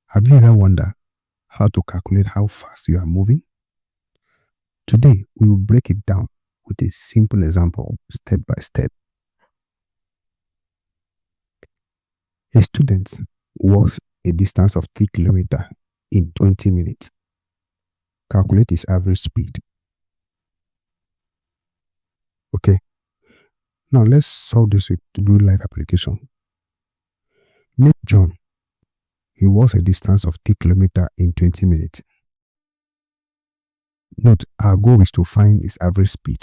Have you ever wondered how to calculate how fast you are moving? Today, we will break it down with a simple example, step by step. A student walks a distance of 3 kilometers in 20 minutes. Calculate his average speed. Okay, now let's solve this with real life application. Meet John. He walks a distance of 3 kilometers in 20 minutes. Note, our goal is to find his average speed.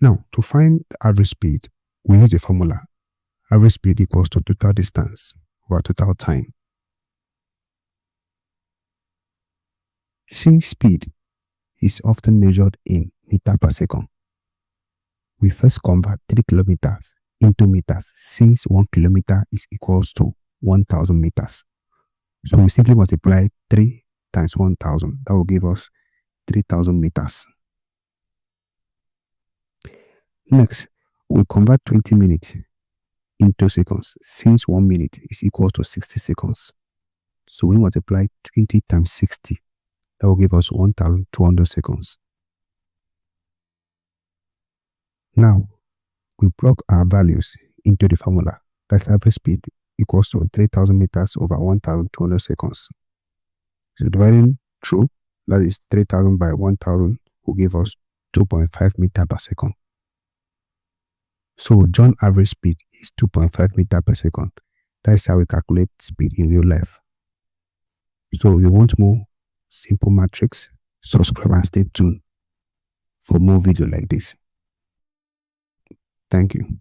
Now, to find the average speed, we use a formula. Average speed equals to total distance or total time. Since speed is often measured in meter per second, we first convert 3 kilometers into meters since 1 kilometer is equals to 1000 meters. So we simply multiply 3 times 1000. That will give us 3000 meters. Next, we convert 20 minutes into seconds since 1 minute is equal to 60 seconds. So we multiply 20 times 60. That will give us 1200 seconds. Now, we plug our values into the formula. That's average speed equals to 3000 meters over 1200 seconds. So dividing through, that is 3000 by 1000 will give us 2.5 meters per second. So John's average speed is 2.5 meters per second. That is how we calculate speed in real life. So if you want more simple matrix, subscribe and stay tuned for more videos like this. Thank you.